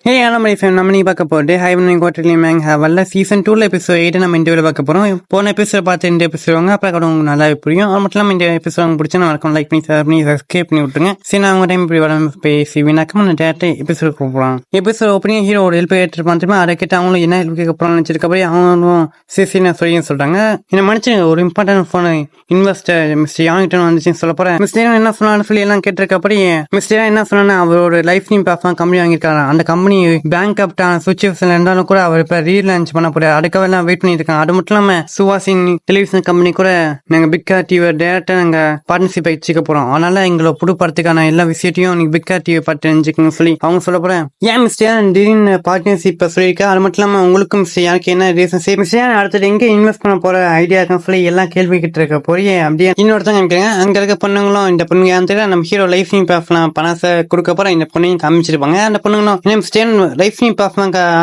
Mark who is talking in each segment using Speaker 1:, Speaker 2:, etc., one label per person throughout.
Speaker 1: நம்ம நீ பார்க்க போறது வரல சீசன் 2 எபிசோட் 8 நம்ம இந்த பார்க்க போறோம். போன எபிசோட் பார்த்து இந்த எபிசோட் அப்புறம் உங்களுக்கு நல்லா புரியும். அது மட்டும் இல்லாம இந்த எபிசோட் பிடிச்சா நம்ம லைக் பண்ணி ஷேர் பண்ணி சப்ஸ்கிரைப் பண்ணி விட்டுருங்க. சரி நான் உங்க டைம் இப்படி வர பேசி வீணாக்க நம்ம டேரக்டா எபிசோட் போகலாம். எபிசோட் ஓப்பனிங் ஹீரோ ஒரு ஹெல்ப் எடுத்துருப்பான். அதை கேட்டு அவங்களும் என்ன ஹெல்ப் கேட்க போறான்னு நினைச்சிருக்கப்படி அவங்களும் சிசின சொல்லி சொல்றாங்க. இந்த மனுஷன் ஒரு இம்பார்ட்டன்ட் போன் இன்வெஸ்டர் மிஸ்டர் யாங்கிட்ட வந்துச்சுன்னு சொல்ல போறேன். மிஸ்டர் என்ன சொன்னான்னு சொல்லி எல்லாம் கேட்டிருக்கப்படி மிஸ்டர் என்ன சொன்னா அவரோட லைஃப் நீம் பேஃபான் கம்பெனி வாங்கியிருக்காரு. அந்த கம்பெனி பேங்க் அப்டான சுச்சுவேஷன்ல இருந்தாலும் கூட அவர் இப்ப ரீலான்ச் பண்ண போறாரு. அதுக்காக எல்லாம் வெயிட் பண்ணிட்டு இருக்காங்க. அது மட்டும் இல்லாம சுவாசின் டெலிவிஷன் கம்பெனி கூட நாங்க பிக்கா டிவி டேரக்டா நாங்க பார்ட்னர்ஷிப் வச்சுக்க போறோம். அதனால எங்களை புது படத்துக்கான எல்லா விஷயத்தையும் நீங்க பிக்கா டிவி பார்த்து தெரிஞ்சுக்கணும் சொல்லி அவங்க சொல்ல போறேன். ஏன் மிஸ்டர் திடீர்னு பார்ட்னர்ஷிப் சொல்லியிருக்கா? அது மட்டும் இல்லாம உங்களுக்கும் மிஸ்டர் யாருக்கு என்ன ரீசன் மிஸ்டர் அடுத்தது எங்க இன்வெஸ்ட் பண்ண போற ஐடியா இருக்குன்னு சொல்லி எல்லாம் கேள்வி கிட்ட இருக்க போய் அப்படியே இன்னொருத்தங்க நினைக்கிறேன். அங்க இருக்க பொண்ணுங்களும் இந்த பொண்ணுங்க யாரு நம்ம ஹீரோ லைஃப் பேசலாம் பணத்தை கொடுக்க போற இந்த பொண்ணையும் காமிச்சிருப்பாங்க. அந்த பொண்ணுங்களும் லைஃப்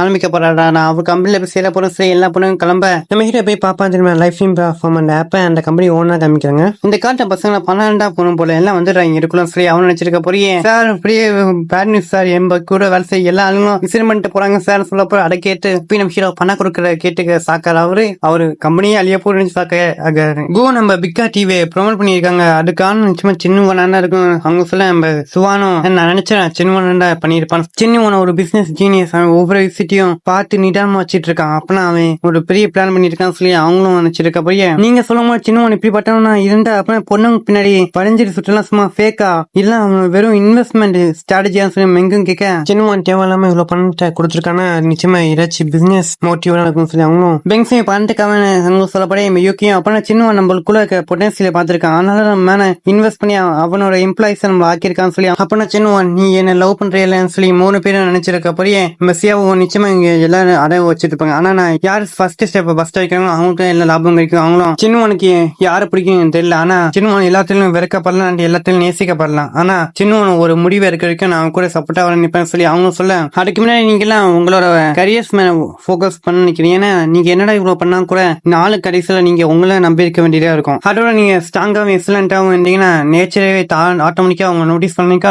Speaker 1: ஆரம்பிக்க போறாடா நான் அவர் கம்பெனில போய் சேர போறோம். சரி எல்லா பொண்ணுங்க கிளம்ப நம்ம ஹீரோ போய் பாப்பா தெரியுமா லைஃப் அந்த ஆப்பை அந்த கம்பெனி ஓனா காமிக்கிறாங்க. இந்த காட்ட பசங்களை 12 போகணும் போல எல்லாம் வந்துடுறாங்க இருக்கலாம். சரி அவன் நினைச்சிருக்க போறியே சார் அப்படியே பேட் நியூஸ் சார் எம்ப கூட வேலை செய்ய எல்லா ஆளுங்களும் விசிட் பண்ணிட்டு போறாங்க சார் சொல்ல போற அதை கேட்டு போய் நம்ம ஹீரோ பணம் கொடுக்குற கேட்டுக்க சாக்கார் அவரு கம்பெனியே அழிய போட்டு சாக்க கோ நம்ம பிக்கா டிவி ப்ரொமோட் பண்ணிருக்காங்க. அதுக்கான நிச்சயமா சின்ன இருக்கும். அவங்க சொல்ல நம்ம சுவானும் நான் நினைச்சேன் சின்ன பண்ணிருப்பான். சின்ன ஒரு பிசினஸ் ஜீனியஸ். அவன் ஒவ்வொரு விஷயத்தையும் பார்த்து நிதானமா வச்சிட்டு இருக்கான். அப்பனா அவன் ஒரு பெரிய பிளான் பண்ணிருக்கான்னு சொல்லி அவங்களும் நினைச்சிருக்க போய் நீங்க சொல்லும் போது சின்ன இப்படி பட்டவனா இருந்தா அப்புறம் பொண்ணுங்க பின்னாடி பழஞ்சிட்டு சுற்றலாம் சும்மா ஃபேக்கா இல்ல அவன் வெறும் இன்வெஸ்ட்மெண்ட் ஸ்ட்ராட்டஜியா சொல்லி மெங்கும் கேட்க சின்ன தேவையில்லாம இவ்வளவு பணத்தை கொடுத்துருக்கானா நிச்சயமா ஏதாச்சும் பிசினஸ் மோட்டிவ் இருக்குன்னு சொல்லி அவங்களும் பெங்ஸையும் பணத்துக்காக அவங்க சொல்லப்படே யோக்கியம் அப்புறம் சின்ன நம்மளுக்குள்ள பொட்டன்சியல் பார்த்திருக்கான். அதனால நம்ம மேல இன்வெஸ்ட் பண்ணி அவனோட எம்ப்ளாயிஸ் நம்ம ஆக்கியிருக்கான்னு சொல்லி அப்பனா சின்ன நீ என்ன லவ் பண்றேன்னு சொல்லி 3 பேரும் நினைச்சிருக்க போறியே மெஸ்ஸியாவும் நிச்சயமா இங்க எல்லாரும் அடைவு வச்சிருப்பாங்க. ஆனா நான் யாரு ஃபர்ஸ்ட் ஸ்டெப் ஃபர்ஸ்ட் வைக்கிறாங்க அவங்களுக்கு எல்லா லாபம் கிடைக்கும். அவங்களும் சின்னவனுக்கு யாரு பிடிக்கும் தெரியல. ஆனா சின்னவன் எல்லாத்திலும் வெறுக்கப்படலாம் எல்லாத்திலும் நேசிக்கப்படலாம். ஆனா சின்னவன் ஒரு முடிவு இருக்க வரைக்கும் நான் கூட சப்போர்ட்டா வர நிப்பேன் சொல்லி அவங்க சொல்ல அதுக்கு முன்னாடி நீங்க எல்லாம் உங்களோட கரியர்ஸ் மேல போக்கஸ் பண்ண நிக்கிறீங்க. ஏன்னா நீங்க என்னடா இவ்வளவு பண்ணா கூட நாலு கடைசியில நீங்க உங்களை நம்பி இருக்க வேண்டியதா இருக்கும். அதோட நீங்க ஸ்ட்ராங்காவும் எக்ஸலண்டாவும் இருந்தீங்கன்னா நேச்சரவே ஆட்டோமேட்டிக்கா அவங்க நோட்டீஸ் பண்ணிக்கா.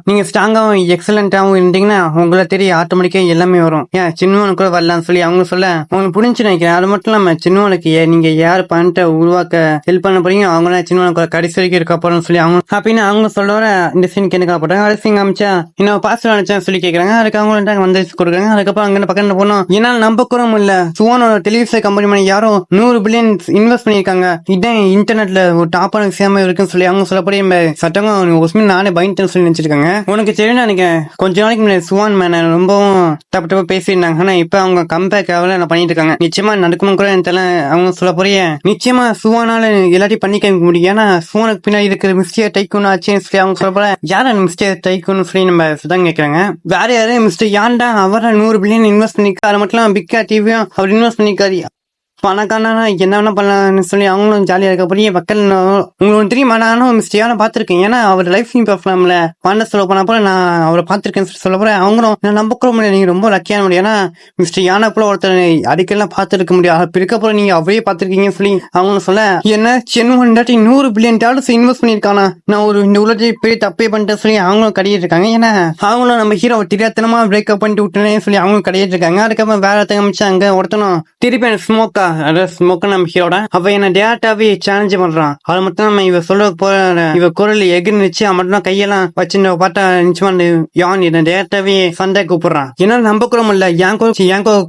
Speaker 1: நீங்க ஸ்ட்ராங்காவும் எக்ஸலண்டாவும் இருந்தீங்கன்னா உங்களை தெரிய ஆட்டோமேட்டிக்கா எல்லாமே வரும். ஏன் சின்னவனுக்கு கூட வரலாம்னு சொல்லி அவங்க சொல்ல உங்களுக்கு புரிஞ்சு நினைக்கிறேன். அது மட்டும் இல்லாம சின்னவனுக்கு நீங்க யார் பணத்தை உருவாக்க ஹெல்ப் பண்ண போறீங்க அவங்க சின்னவனுக்கு கடைசி வரைக்கும் இருக்க போறோம்னு சொல்லி அவங்க அப்படின்னு அவங்க சொல்ல இந்த சீனுக்கு என்ன போட்டாங்க. அடுத்த சீன் காமிச்சா இன்னும் பாஸ்வேர்ட் நினைச்சேன்னு சொல்லி கேட்கறாங்க. அதுக்கு அவங்க வந்து கொடுக்குறாங்க. அதுக்கப்புறம் அங்க பக்கம் போனோம். என்னால் நம்ப கூட முடியல சுவானோட டெலிவிஷன் கம்பெனி பண்ணி யாரும் 100 பில்லியன் இன்வெஸ்ட் பண்ணிருக்காங்க. இதான் இன்டர்நெட்ல ஒரு டாப்பான விஷயமா இருக்குன்னு சொல்லி அவங்க சொல்லப்படி சட்டங்க நானே பயந்து சொல்லி நினைச்சிருக்காங்க. உனக்கு தெரியும் நினைக்கிறேன் கொஞ்ச நாளைக்கு முன்னாடி சுவான் மேன ரொம்பவும் தப்பு பேசியிருந்தாங்க. ஆனா இப்ப அவங்க கம்பேக் நான் பண்ணிட்டு இருக்காங்க. நிச்சயமா நடக்கணும் கூட அவங்க சொல்ல போறிய நிச்சயமா சுவானால எல்லாத்தையும் பண்ணி காமிக்க முடியும். ஏன்னா சுவானுக்கு பின்னாடி இருக்கிற மிஸ்டர் டைக்கூன் ஆச்சுன்னு சொல்லி அவங்க சொல்ல போற யார மிஸ்டர் டைக்கூன் சொல்லி நம்ம சுதான் கேட்கறாங்க. வேற யாரு மிஸ்டர் யாண்டா அவரை 100 பில்லியன் இன்வெஸ்ட் பண்ணிருக்காரு. அது மட்டும் இல்லாம பிக்கா டிவியும் அவர் இன்வெஸ்ட் பண்ணிருக்காரு. பணக்காரனா என்ன வேணா பண்ணலாம்னு சொல்லி அவங்களும் ஜாலியா இருக்க போய் மக்கள் உங்களுக்கு தெரியும். நானும் மிஸ்டேக்கான பாத்திருக்கேன். ஏன்னா அவர் லைஃப் பேசலாம்ல பணம் சொல்ல போன போல நான் அவரை பாத்திருக்கேன்னு சொல்ல போறேன். அவங்களும் நான் நம்ப கூட முடியாது நீங்க ரொம்ப லக்கியான முடியும். ஏன்னா மிஸ்டர் யானை போல ஒருத்தர் அடிக்கலாம் பாத்துருக்க முடியாது. பிறக்க போல நீங்க அவையே பாத்திருக்கீங்கன்னு சொல்லி அவங்களும் சொல்ல என்ன சின்ன $100 பில்லியன் இன்வெஸ்ட் பண்ணிருக்கானா நான் ஒரு இந்த உலகத்தை பெரிய தப்பே பண்ணிட்டேன் சொல்லி அவங்களும் கடிட்டு இருக்காங்க. ஏன்னா அவங்களும் நம்ம ஹீரோ தெரியாதனமா பிரேக்அப் பண்ணிட்டு விட்டுனேன்னு சொல்லி அவங்களும் கடிட்டு இருக்காங்க. அதுக்கப்புறம் வேற தங்கமிச்சு அங்க ஒருத்தனும் திருப்பி ஸ்மோக்கா நம்ம ஹீரோட அவ என்ன டேரக்டாவே சேலஞ்ச் பண்றான். அது மட்டும் நம்ம இவ சொல்ல போற இவ குரல் எகிர்னு வச்சு அவன் மட்டும் கையெல்லாம் வச்சு பார்த்தா நிச்சயமா யான் என்ன டேரக்டாவே சண்டை கூப்பிடுறான். ஏன்னா நம்ப கூட முடியல ஏன்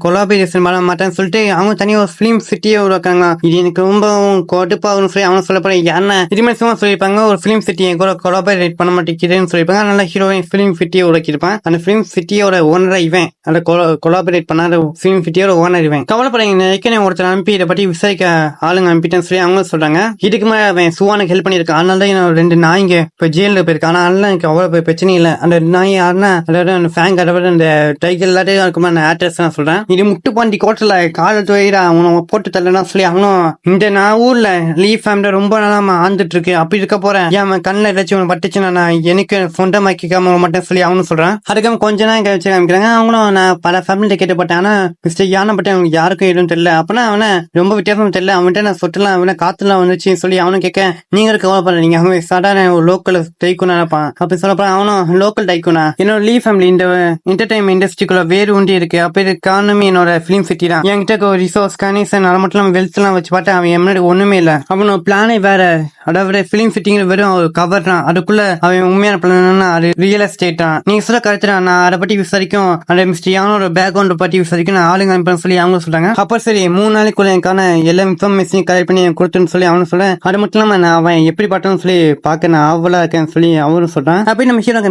Speaker 1: கொலாபரேஷன் பண்ண மாட்டேன்னு சொல்லிட்டு அவங்க தனியா ஒரு பிலிம் சிட்டியை உருவாக்குறாங்க. இது எனக்கு ரொம்ப கொடுப்பாகும் சொல்லி அவங்க சொல்ல போற என்ன இதுமே சும்மா சொல்லியிருப்பாங்க ஒரு பிலிம் சிட்டியை கூட கொலாபரேட் பண்ண மாட்டேங்கிறேன்னு சொல்லியிருப்பாங்க. அதனால ஹீரோயின் பிலிம் சிட்டியை உருவாக்கியிருப்பான். அந்த பிலிம் சிட்டியோட ஓனரா இவன் அந்த கொலாபரேட் பண்ணாத பிலிம் சிட்டியோட ஓனர் இவன். கவலைப்படாங்க ஒருத்தர் அனுப்பி இதை பத்தி விசாரிக்க ஆளுங்க அனுப்பிட்டேன்னு சொல்லி அவங்க சொல்றாங்க. இதுக்கு மேல அவன் சுவானுக்கு ஹெல்ப் பண்ணிருக்கான். அதனால தான் 2 நாய்ங்க இப்ப ஜெயில போயிருக்கான். ஆனா எனக்கு அவ்வளவு பிரச்சனை இல்லை. அந்த நாய் யாருன்னா அதாவது ஃபேங் அதாவது அந்த டைகர் எல்லாத்தையும் இருக்குமா ஆக்டர்ஸ் நான் சொல்றேன். இது முட்டு பாண்டி கோட்டல கால தொழிலா அவனை போட்டு தள்ளனா சொல்லி அவனும் இந்த நான் ஊர்ல லீவ் ஃபேமில ரொம்ப நாளாம ஆண்டுட்டு இருக்கு. அப்படி இருக்க போறேன் ஏன் கண்ணில் ஏதாச்சும் பட்டுச்சுன்னா நான் எனக்கு சொந்தமாக்கிக்காம மாட்டேன்னு சொல்லி அவனு சொல்றான். அதுக்கு கொஞ்ச நாள் கழிச்சு காமிக்கிறாங்க. அவங்களும் நான் பல ஃபேமிலிட்ட கேட்டுப்பட்டேன். ஆனா மிஸ்டர் யானை பட்டேன் அவங்களுக்கு யாருக்கும் எதுவும் தெரியல. அப்பனா அவனை ரொம்ப வித்தியாசம் தெரியல, அவன்கிட்ட நான் சொட்டுலாம் அவனை காத்துலாம் வந்துச்சு சொல்லி அவனும் கேட்க, நீங்க இருக்க கவலைப்படல, நீங்க அவன் சாதாரண ஒரு லோக்கல் டைக்கூனா நினைப்பான் அப்படி சொல்லப்ப அவனும் லோக்கல் டைக்கூனா என்னோட லீ ஃபேமிலி இந்த என்டர்டைன்மெண்ட் இண்டஸ்ட்ரிக்குள்ள வேறு உண்டி இருக்கு. அப்ப இது காரணமே என்னோட பிலிம் சிட்டி தான். என்கிட்ட ஒரு ரிசோர்ஸ் கனெக்ஷன் அது மட்டும் இல்லாம வெல்த் எல்லாம் வச்சு பார்த்தா அவன் முன்னாடி ஒண்ணுமே இல்ல. அவனோட பிளானே வேற, அதாவது பிலிம் சிட்டிங்கிற வெறும் ஒரு கவர் தான். அதுக்குள்ள அவன் உண்மையான பிளான் அது ரியல் எஸ்டேட் தான். நீங்க சொல்ல கரெக்ட் தான். நான் அதை பத்தி விசாரிக்கும் அந்த மிஸ்டரியான பேக்ரவுண்ட் பத்தி விசாரிக்கும் நான் ஆளுங்க அனுப்புறேன்னு சொல்லி அவங்க சொல்றாங்க. அப்ப சரி 3 நாளைக்குள்ள எனக்கான எல்லா இன்ஃபர்மேஷனையும் கலெக்ட் பண்ணி கொடுத்துன்னு சொல்லி அவனு சொல்ல, அது மட்டும் இல்லாம நான் அவன் எப்படி பார்த்தோன்னு சொல்லி பார்க்க நான் ஆவலா இருக்கேன்னு சொல்லி அவரும் சொல்றான். அப்படி நம்ம ஹீரோ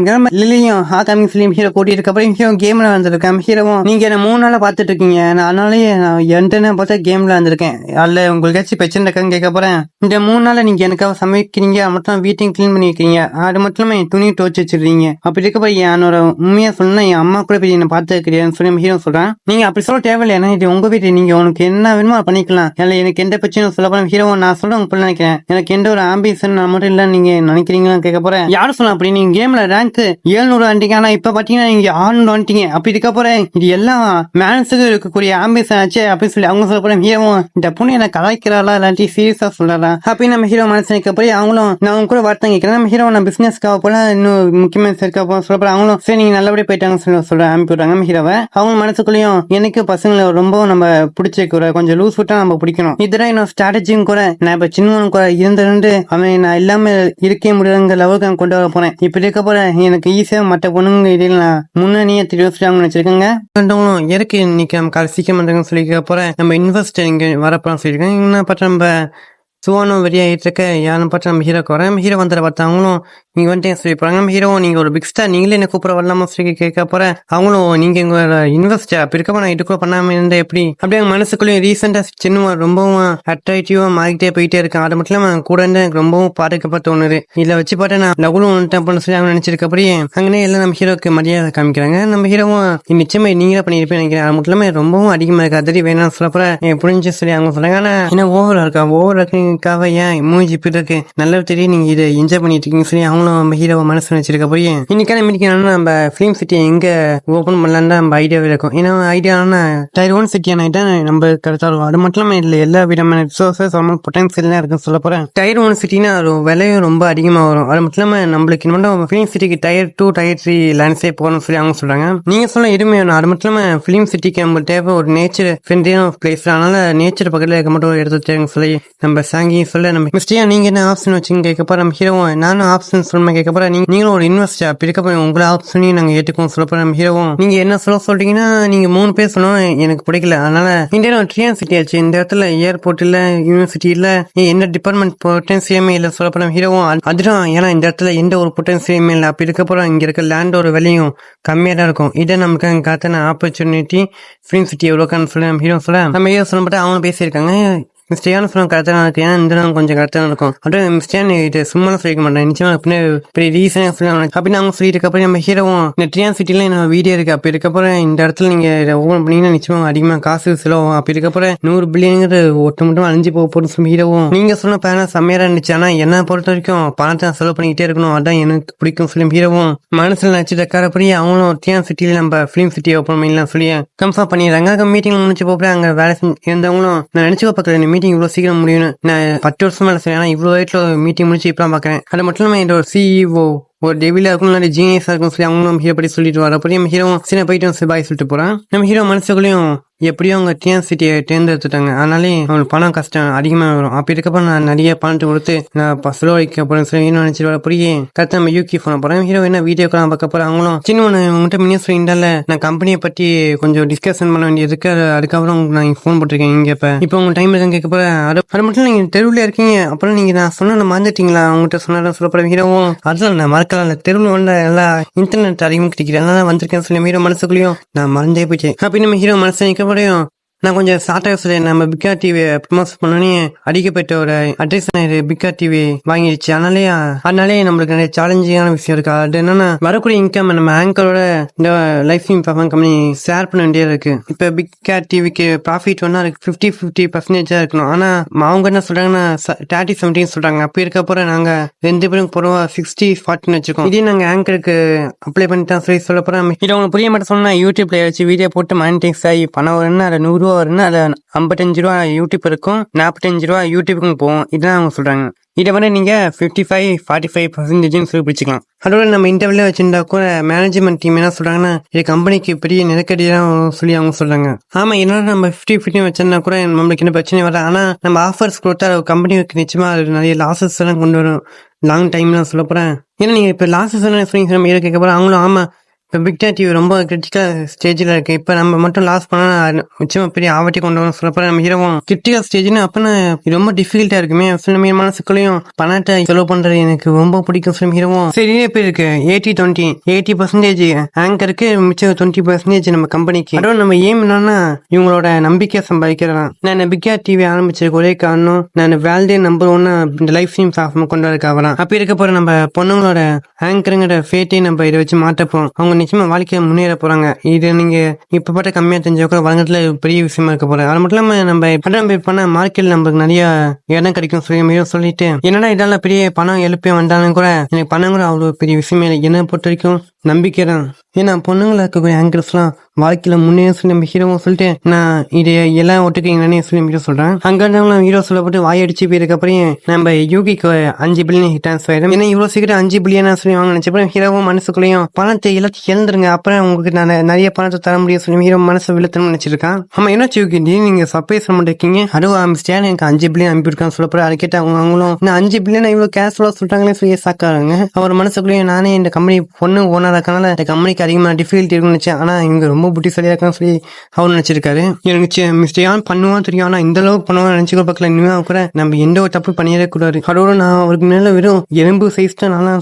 Speaker 1: லிலியும் ஹாகாமிங் ஃபிலிம் ஹீரோ கூட்டிட்டு இருக்கப்பறம் ஹீரோ கேம்ல வந்திருக்கேன். ஹீரோவும் நீங்க என்ன 3 நாளா பாத்துட்டு இருக்கீங்க, அதனாலயே நான் என்கிட்ட பார்த்தா கேம்ல வந்திருக்கேன், அதுல உங்களுக்கு பிரச்சனை இருக்கான்னு கேட்க போறேன். இந்த 3 நாள நீங்க எனக்காக சமைக்கிறீங்க, மட்டும் வீட்டையும் கிளீன் பண்ணி வைக்கிறீங்க, அது மட்டும் இல்லாம துணி துவச்சு வச்சிருக்கீங்க. அப்படி இருக்கப்ப என்னோட உண்மையா சொன்னா என் அம்மா கூட போய் என்ன பார்த்து இருக்கிறேன்னு சொல்லி ஹீரோ சொல்றான். நீங்க அப்படி சொல்ல தேவையில்லை, இது உங்க வீட்டு, நீங்க உனக்கு என்ன வேணுமோ பண்ணிக்கலாம், எனக்கு எந்த பிரச்சனையும் சொல்ல போறேன். ஹீரோ நான் சொல்ல உங்களுக்கு நினைக்கிறேன், எனக்கு எந்த ஒரு ஆம்பிஷன் நான் மட்டும் இல்ல நீங்க நினைக்கிறீங்களான்னு கேட்க போறேன். யாரும் சொல்லலாம் அப்படி நீங்க கேம்ல ரேங்க் 700 வந்துட்டீங்க, ஆனா இப்ப பாத்தீங்கன்னா நீங்க 600 வந்துட்டீங்க. அப்படி இருக்க போறேன் இது எல்லாம் மேனஸுக்கு இருக்கக்கூடிய ஆம்பிஷன் ஆச்சு அப்படின்னு சொல்லி அவங்க சொல்ல போறேன். ஹீரோ இந்த பொண்ணு என்ன கலாய்க்கிறாளா இல்லாட்டி சீரியஸா சொல்றாளா அப்படின்னு நம்ம ஹீரோ மனசு நினைக்க போய் அவங்களும் நான் அவங்க கூட வார்த்தை கேட்கிறேன். நம்ம ஹீரோ நான் பிசினஸ்க்காக போல இன்னும் முக்கியமான சேர்க்க போல சொல்ல போறேன். அவங்களும் சரி நீங்க நல்லபடியா போயிட்டாங்க சொல்ற அனுப்பி விடுறாங்க நம்ம ஹீரோவை. அவங்க மனசுக்குள்ளேயும் எனக்கு பசங்களை ரொம்ப நம்ம பிடிச்சிருக்கிற கொஞ்சம் லூஸ் விட்டா நம்ம பிடிக்கணும், இதுதான் என்னோட ஸ்ட்ராட்டஜியும் கூட. நான் இப்ப சின்னவனும் கூட இருந்து அவன் நான் இல்லாம இருக்கே முடியாதுங்கிற லெவலுக்கு நான் கொண்டு வர போறேன். இப்படி இருக்க போற எனக்கு ஈஸியா மற்ற பொண்ணுங்க இடையில நான் முன்னணியே தெரிவிச்சுட்டாங்க நினைச்சிருக்கேங்க. இறக்கி இன்னைக்கு நம்ம காலை சீக்கிரம் பண்றாங்கன்னு சொல்லிக்க போறேன். நம்ம இன்வெஸ்டர் இங்க வரப்போறோம் சொல்லியிருக்கேன். இன்னும் பார்த்தா நம்ம சுவானும் வெளியாகிட்டு இருக்க யாரும் பார்த்து நம்ம ஹீரோக்கு வரேன். நம்ம ஹீரோ வந்துட பார்த்தா அவங்களும் நீங்க வந்துட்டு சொல்லி போறாங்க. நம்ம ஹீரோ நீங்க ஒரு பிக் ஸ்டார், நீங்களே என்ன கூப்பிட வரலாமா சொல்லி கேட்க போறேன். அவங்களும் நீங்க எங்க இன்வெஸ்டர் அப்படி இருக்கப்ப நான் இது கூட பண்ணாம இருந்தா எப்படி அப்படியே மனசுக்குள்ளேயும் ரீசெண்டா சின்ன ரொம்பவும் அட்ராக்டிவா மாறிக்கிட்டே போயிட்டே இருக்கேன். அது மட்டும் இல்லாம கூட இருந்து எனக்கு ரொம்பவும் பாதுகாப்பா தோணுது. இதுல வச்சு பார்த்தா நான் லகுலும் வந்துட்டேன் சொல்லி அவங்க நினைச்சிருக்க அப்படியே அங்கே எல்லாம் நம்ம ஹீரோக்கு மரியாதை காமிக்கிறாங்க. நம்ம ஹீரோவும் நிச்சயமா நீங்களே பண்ணிருப்பேன் நினைக்கிறேன். அது மட்டும் இல்லாம ரொம்பவும் அதிகமா இருக்கு, அதடி வேணாம்னு சொல்ல போறேன். புரிஞ்சு சொல்லி அவங்க சொல்றாங்க. ஆனா என்ன ஓவரா இருக்கா, ஓவரா இருக்கு ஏன் மூஞ்சி இப்படி இருக்கு, நல்லா தெரியும் நீங்க இதை என்ஜாய் பண்ணிட்டு இருக்கீங்க சொல்லி அவங்களும் நம்ம ஹீரோவை மனசு வச்சிருக்க போய் இன்னைக்கான மீட்டிங் நம்ம ஃபிலிம் சிட்டி எங்க ஓபன் பண்ணலாம் நம்ம ஐடியாவே இருக்கும். ஏன்னா ஐடியா டயர் 1 சிட்டி ஆனா நம்ம கரெக்டா இருக்கும். அது மட்டும் இல்லாம இதுல எல்லா விதமான ரிசோர்சஸ் பொட்டன்சியல் இருக்குன்னு சொல்ல போறேன். டயர் 1 சிட்டினா விலையும் ரொம்ப அதிகமா வரும். அது மட்டும் இல்லாம நம்மளுக்கு இன்னும் ஃபிலிம் சிட்டிக்கு டயர் 2 டயர் 3 லேண்ட்ஸே போகணும்னு சொல்லி அவங்க சொல்றாங்க. நீங்க சொல்ல எதுவுமே வேணும். அது மட்டும் இல்லாம ஃபிலிம் சிட்டிக்கு நம்ம தேவை ஒரு நேச்சர் ஃப்ரெண்ட்லியான பிளேஸ், அதனால நேச்சர் பக்கத்துல இருக்க மட்டும் எடுத்து தேங்க சொல்லி நம்ம சாங்கி சொல்ல நம்ம மிஸ்டியா நீங்க என்ன ஆப்ஷன் வச்சுங்க கேட்க போற. நம்ம ஹீரோவும் நானும் ஆப்ஷன் சொல்ல கேட்க போற. நீங்களும் ஒரு இன்வெஸ்டர் அப்படி இருக்க போய் உங்களை ஆப்ஷனையும் நாங்க ஏற்றுக்கோம் சொல்ல போற. நம்ம ஹீரோவும் நீங்க என்ன சொல்றீங்கன்னா நீங்க 3 பேர் சொன்னோம் எனக்கு பிடிக்கல, அதனால இந்தியா ட்ரியான் சிட்டி ஆச்சு, இந்த இடத்துல ஏர்போர்ட் இல்ல யூனிவர்சிட்டி இல்ல என்ன டிபார்ட்மெண்ட் பொட்டன்சியமே இல்ல சொல்ல போற. ஹீரோவும் அதுதான் ஏன்னா இந்த இடத்துல எந்த ஒரு பொட்டன்சியமே இல்லை, அப்படி இருக்க போற இங்க இருக்க லேண்டோட விலையும் கம்மியா தான் இருக்கும், இதை நமக்கு காத்தான ஆப்பர்ச்சுனிட்டி ஃபிலிம் சிட்டி எவ்வளோக்கான்னு சொல்லி நம்ம ஹீரோ சொல்ல நம்ம ஹீரோ சொல்லப்பட்ட அவங்க பேசியிருக்காங்க. மிஸ்டேயான சொல்ல கரெக்டாக இருக்கு, ஏன்னா இந்த கொஞ்சம் கரெக்டாக இருக்கும். அப்படியே மிஸ்டேன் இது சும்மா சொல்லிக்க மாட்டேன், நிச்சயமா பெரிய ரீசனாக சொல்லுவாங்க அப்படின்னு அவங்க சொல்லிட்டு இருக்கப்போ நம்ம ஹீரோவும் இந்த ட்ரியான் சிட்டில என்ன வீடியோ இருக்கு, அப்படி இருக்கப்போற இந்த இடத்துல நீங்க ஓபன் பண்ணீங்கன்னா நிச்சயமா அதிகமாக காசு செலவும், அப்படி இருக்கப்போற 100 பில்லியனுங்கிற ஒட்டு மட்டும் அழிஞ்சு போக போறோம் சொல்லி ஹீரோவும் நீங்க சொன்ன பேனா செம்மையா இருந்துச்சு, ஆனா என்ன பொறுத்த வரைக்கும் பணத்தை செலவு பண்ணிக்கிட்டே இருக்கணும், அதான் எனக்கு பிடிக்கும் சொல்லி ஹீரோவும் மனசுல நினைச்சிட்டு இருக்காரப்படி அவங்களும் ட்ரியான் சிட்டில நம்ம ஃபிலிம் சிட்டி ஓப்பன் பண்ணிடலாம் சொல்லி கன்ஃபார்ம் பண்ணிடுறாங்க. மீட்டிங் முடிச்சு போறேன். அங்க வேலை இருந்தவங்களும் நான் நினைச்சு பார்க்கல மீட்டிங் இவ்வளவு சீக்கிரம் முடியும்னு, நான் 10 வருஷமா வேலை செய்யறேன், இவ்வளவு வயசுல மீட்டிங் முடிச்சு இப்பலாம் பாக்குறேன். அது மட்டும் இல்லாம இந்த ஒரு சிஇஓ ஒரு டெவிலா இருக்கும் இல்லாட்டி ஜீனியஸா இருக்கும் சொல்லி அவங்களும் ஹீரோ படி சொல்லிட்டு வர அப்படி நம்ம ஹீரோ சின்ன போயிட்டு பாய் சொல்லிட்டு போறான். நம்ம ஹீரோ மனசுக்குள்ளேயும் எப்படியும் அவங்க டிஎன் சிட்டியை தேர்ந்தெடுத்துட்டாங்க, அதனாலே அவங்களுக்கு பணம் கஷ்டம் அதிகமாக வரும். அப்படி இருக்கப்ப நான் நிறைய பணத்தை கொடுத்து நான் செலவழிக்க போறேன் சொல்லி நினைச்சிட்டு வர புரிய கரெக்டாக நம்ம யூகி போன போறேன். ஹீரோ என்ன வீடியோக்கெல்லாம் பார்க்க போறேன். அவங்களும் சின்ன உங்கள்கிட்ட மினிஸ் சொல்லிட்டால நான் கம்பெனியை பற்றி கொஞ்சம் டிஸ்கஷன் பண்ண வேண்டியது இருக்கு, அதுக்கப்புறம் நான் ஃபோன் போட்டிருக்கேன் இங்க இப்போ உங்க டைம் இருக்கான்னு கேட்க போறேன். அது மட்டும் நீங்க தெருவில் இருக்கீங்க, அப்புறம் நீங்க நான் சொன்ன மறந்துட்டீங்களா அவங்ககிட்ட சொன்னா சொல்ல போறேன். ஹீரோவும் அதெல்லாம் நான் மறக்கலாம், தெருவில் வந்து எல்லாம் இன்டர்நெட் அதிகமாக கிடைக்கிறேன் அதனால வந்திருக்கேன்னு சொல்லி ஹீரோ மனசுக்குள்ளேயும் நான் மறந்தே போயிட்டேன். அப்படி நம்ம ஹீரோ மனசு நிற்க நான் கொஞ்சம் ஷார்ட்டாக சொல்லேன். நம்ம பிக்கா டிவி ப்ரமோஸ் பண்ணோன்னே அடிக்கப்பட்ட ஒரு அட்ரஸ் பிக்கா டிவி வாங்கிடுச்சு, அதனாலே நம்மளுக்கு நிறைய சேலஞ்சிங்கான விஷயம் இருக்கு. அது என்னன்னா வரக்கூடிய இன்கம் நம்ம ஆங்கரோட இந்த லைஃப் இன்கம் கம்பெனி ஷேர் பண்ண வேண்டியது இருக்கு. இப்ப பிக்கா டிவிக்கு ப்ராஃபிட் வேணா 50% இருக்கணும், ஆனா அவங்க என்ன சொல்றாங்கன்னா 30-70 சொல்றாங்க. அப்படி இருக்க போற நாங்க 2 பேரும் போறோம் 60-40 வச்சிருக்கோம். இதே நாங்க ஆங்கருக்கு அப்ளை பண்ணிட்டு சொல்லி சொல்ல போறோம். இது உங்களுக்கு புரிய மட்டும் சொன்னா யூடியூப்ல வச்சு வீடியோ போட்டு மானிட்டைஸ் ஆகி பணம் வரும்னா அதை 100 ரூபா வருதுன்னா அது 55 ரூபா யூடியூப் இருக்கும், 45 ரூபா யூடியூப்புக்கும் போகும். இதுதான் அவங்க சொல்றாங்க. இதை வந்து நீங்க 55-45% சொல்லி பிடிச்சிக்கலாம். அதோட நம்ம இன்டர்வியூல வச்சிருந்தா கூட மேனேஜ்மெண்ட் டீம் என்ன சொல்றாங்கன்னா, இது கம்பெனிக்கு பெரிய நெருக்கடிதான் சொல்லி அவங்க சொல்றாங்க. ஆமா, என்னோட நம்ம 50-50 வச்சிருந்தா கூட நம்மளுக்கு என்ன பிரச்சனை வர, ஆனா நம்ம ஆஃபர்ஸ் கொடுத்தா கம்பெனிக்கு நிச்சயமா நிறைய லாசஸ் எல்லாம் கொண்டு வரும் லாங் டைம்ல சொல்ல போறேன். ஏன்னா நீங்க இப்ப லாசஸ் எல்லாம் நம்ம கேட்க போறோம். அவங்களும் ஆமா, இப்போ பிக் டாட் டிவி ரொம்ப கிரிட்டிக்கல் ஸ்டேஜில் இருக்கு. இப்போ நம்ம மட்டும் லாஸ் பண்ணா நிச்சயமா பெரிய ஆவட்டி கொண்டு வரும் சொல்லப்போ நம்ம ஹீரோவும் கிரிட்டிக்கல் ஸ்டேஜ்னு அப்பனா ரொம்ப டிஃபிகல்ட்டா இருக்குமே. நம்ம மனசுக்குள்ளேயும் பணத்தை செலவு பண்றது எனக்கு ரொம்ப பிடிக்கும் ஃபிலிம் ஹீரோவும். சரி, இப்போ இருக்கு 80-20 80% ஆங்கருக்கு, மிச்சம் 20% நம்ம கம்பெனிக்கு. அதோட நம்ம ஏம் என்னன்னா இவங்களோட நம்பிக்கையை சம்பாதிக்கிறதான். நான் பிக் டாட் டிவி ஆரம்பிச்சதுக்கு ஒரே காரணம் நான் வேல்டே நம்பர் 1 இந்த லைஃப் ஸ்ட்ரீம் சாஃப்ட் கொண்டு வரக்காகலாம். அப்படி இருக்க போற நம்ம பொண்ணுங்களோட ஆங்கருங்கிற ஃபேட்டே நம்ம இதை வச்சு மாற்றப்போம். அவங்க நிச்சயமா வாழ்க்கையை முன்னேற போறாங்க. இது நீங்க இப்ப பாட்ட கம்மியா தெரிஞ்ச கூட வருங்கத்துல பெரிய விஷயமா இருக்க போறாங்க. அது மட்டும் இல்லாம நம்ம படம் பண்ண மார்க்கெட்ல நம்மளுக்கு நிறைய இடம் கிடைக்கும் சொல்லிட்டு என்னடா இதெல்லாம் பெரிய பணம் எழுப்பி வந்தாலும் கூட எனக்கு பணம் கூட அவ்வளவு பெரிய விஷயமே இல்லை. என்ன பொறுத்த வரைக்கும் நம்பிக்கை தான். ஏன்னா பொண்ணுங்களா இருக்கக்கூடிய ஆங்கர்ஸ் எல்லாம் வாழ்க்கையில முன்னே சொல்லி நம்ம ஹீரோவும் சொல்லிட்டு நான் இது எல்லாம் ஒட்டுக்கீங்கன்னு சொல்லி ஹீரோ சொல்றேன். அங்க இருந்தவங்க ஹீரோ சொல்லப்பட்டு வாயடிச்சு போயிருக்க அப்புறம் நம்ம யூகிக்கு 5 பில்லியன் ட்ரான்ஸ்ஃபர் ஆயிடும். ஏன்னா இவ்வளவு சீக்கிரம் 5 பில்லியன் சொல்லி வாங்க நினைச்சப்ப ஹீரோவும் மனசுக்குள்ளேயும் பணத்தை எல்லாத்தையும் இழந்துருங்க, அப்புறம் உங்களுக்கு நான் நிறைய பணத்தை தர முடியும் சொல்லி ஹீரோ மனசை விழுத்தணும்னு நினைச்சிருக்கான். ஆமா, என்ன யூகி நீங்க சர்ப்ரைஸ் பண்ண இருக்கீங்க, அதுவும் ஸ்டேன் எனக்கு 5 பில்லியன் அனுப்பியிருக்கான்னு சொல்லப்போ அதை கேட்டு அவங்களும் நான் 5 பில்லியன் இவ்வளவு கேஷ் ஃப்ளோ சொல்றாங்களே சொல்லி சாக்காங்க. அவர் மனசுக்குள்ளேயும் நானே இந்த கம்பெனி பொண்ணு ஓனர் இருக்கனால இந்த கம்பெனிக்கு அதிகமாக டிஃபிகல்ட்டி இருக்குன்னு நினைச்சேன். ஆனா இவங்க ரொம்ப புத்திசாலியா இருக்கான்னு சொல்லி அவர் நினைச்சிருக்காரு. எனக்கு மிஸ்டர் யான் பண்ணுவான்னு தெரியும், ஆனா இந்த அளவுக்கு பண்ணுவான்னு நினைச்சுக்க பக்கல இனிமே கூட நம்ம எந்த ஒரு தப்பு பண்ணிடவே கூடாது. அதோட நான் அவருக்கு மேல வெறும் எலும்பு சைஸ் தான் நல்லா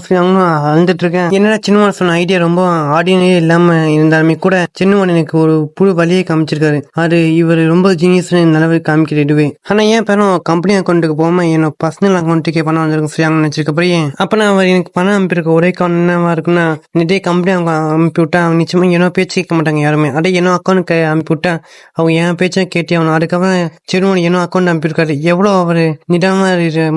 Speaker 1: அழுந்துட்டு இருக்கேன். என்னடா சின்னவன் சொன்ன ஐடியா ரொம்ப ஆர்டினரியே இல்லாம இருந்தாலுமே கூட சின்னவன் எனக்கு ஒரு புது வழியை காமிச்சிருக்காரு. அது இவர் ரொம்ப ஜீனியஸ் நிலவை காமிக்கிறதுவே. ஆனா ஏன் பேரும் கம்பெனி அக்கௌண்ட்டுக்கு போகாம என்னோட பர்சனல் அக்கௌண்ட்டுக்கே பணம் வந்திருக்கும் சொல்லி நினைச்சிருக்கப்பயே அப்ப நான் அவர் எனக்கு பணம் அனுப்பியிருக்க ஒரே காரணம் என்னவா இருக்குன்னா இதே கம்பெனி அவங்க அனுப்பி விட்டா அவங்க நிச்சயமா என்னோ பேச்சு கேட்க மாட்டாங்க யாருமே. அதே என்னோ அக்கௌண்ட்டுக்கு அனுப்பி விட்டா அவங்க என் பேச்சை கேட்டே ஆகணும். அதுக்கப்புறம் சிறுவன் என்னோ அக்கௌண்ட் அனுப்பியிருக்காரு. எவ்வளவு அவரு நிதானமா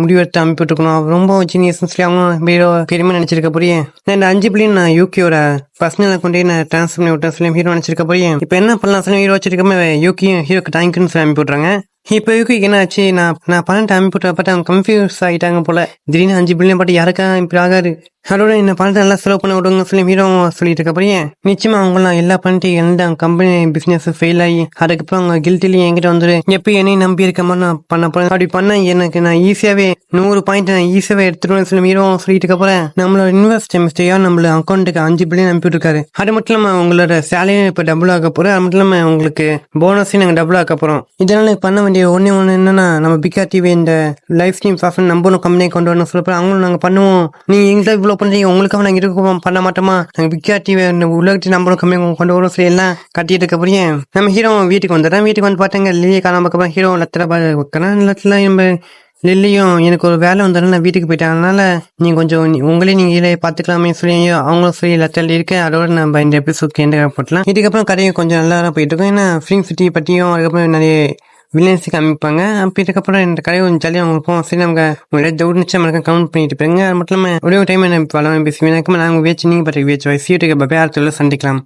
Speaker 1: முடிவெடுத்து அனுப்பிவிட்டுருக்கணும். அவர் ரொம்ப ஜீனியஸ் சொல்லி அவங்க பெருமை நினைச்சிருக்க போறியே. நான் இந்த 5 பில்லியன் நான் யூகியோட பர்சனல் அக்கௌண்ட்டே நான் டிரான்ஸ்ஃபர் பண்ணி விட்டேன் சொல்லி ஹீரோ நினைச்சிருக்க போறியே. இப்ப என்ன பண்ணலாம் சொல்லி ஹீரோ வச்சிருக்கமே யூகியும் ஹீரோக்கு தேங்க்யூன்னு சொல்லி அனுப்பி விட்றாங்க. இப்போ யூகி என்ன ஆச்சு, நான் பணத்தை அனுப்பிவிட்டு அவங்க கன்ஃபியூஸ் ஆகிட்டாங்க போல. திடீர்னு 5 பில்லியன் பாட்டு யாருக்கா இப்படி ஆகாது. அதோட இந்த பணத்தை நல்லா செலவு பண்ண விடுங்க சொல்லி ஹீரோ சொல்லிட்டு இருக்கப்பயே நிச்சயமா அவங்களாம் எல்லா பண்ணிட்டு எந்த கம்பெனி பிசினஸ் ஃபெயில் ஆகி அதுக்கப்புறம் அவங்க கில்ட்டிலையும் என்கிட்ட வந்துரு எப்ப என்னையும் நம்பி இருக்க மாதிரி நான் பண்ண போறேன். அப்படி பண்ண எனக்கு நான் ஈஸியாவே 100 பாயிண்ட் நான் ஈஸியாவே எடுத்துருவேன் சொல்லி ஹீரோ சொல்லிட்டு இருக்கப்ப நம்மளோட இன்வெஸ்ட் மிஸ்டேயா நம்மள அக்கௌண்ட்டுக்கு 5 பில்லியன் அனுப்பிட்டு இருக்காரு. அது மட்டும் இல்லாம உங்களோட சேலரி இப்ப டபுள் ஆக போறோம். அது மட்டும் இல்லாம உங்களுக்கு போனஸையும் நாங்க டபுள் ஆக்க போறோம். இதனால பண்ண வேண்டிய ஒண்ணு என்னன்னா நம்ம பிக் டாட் டிவி இந்த லைஃப் ஸ்ட்ரீம் சாஃப்ட்வேர் நம்மளும் கம்பெனியை கொண்டு வரணும் சொல்லப்போ அவங்களும் நாங்க பண்ணுவோம். நீங்க எங்களுக்கு இவ்வளவு பண்றீங்க, உங்களுக்காக நாங்க இருக்க பண்ண மாட்டோமா, நாங்க பிக் டாட் டிவி உலகத்தை நம்மளும் கம்பெனி கொண்டு வரோம் சொல்லி எல்லாம் கட்டிட்டு இருக்க போறீங்க. நம்ம ஹீரோ வீட்டுக்கு வந்துடுறேன். வீட்டுக்கு வந்து பாத்தாங்க லில்லியை காணாம பக்கம் ஹீரோ லட்சம் வைக்கிறேன். லட்சம் நம்ம லில்லியும் எனக்கு ஒரு வேலை வந்தாலும் நான் வீட்டுக்கு போயிட்டேன், அதனால நீங்க கொஞ்சம் உங்களே நீங்களே பாத்துக்கலாமே சொல்லி அவங்களும் சொல்லி லட்சம் இருக்கு. அதோட நம்ம இந்த எபிசோட்க்கு எந்த போட்டலாம். இதுக்கப்புறம் கதையும் கொஞ்சம் நல்லா போயிட்டு இருக்கும். ஏன்னா ஃபிலிம் சிட்டி பற்றியும் அதுக்கப்புறம் நிறைய வில்லன்ஸு காமிப்பாங்க. அப்போ இதுக்கப்புறம் இந்த கதை கொஞ்சம் ஜாலியாக அவங்களுக்கும் சரி நமக்கு உங்களோட டவுட் நிச்சயம் கமெண்ட் பண்ணிட்டு போயிருங்க. அது மட்டும் இல்லாமல் ஒரே ஒரு டைம் என்ன பழம் பேசுவேன். நாங்கள் வேச்சு நீங்கள் பற்றி வேச்சு வயசு சந்திக்கலாம்.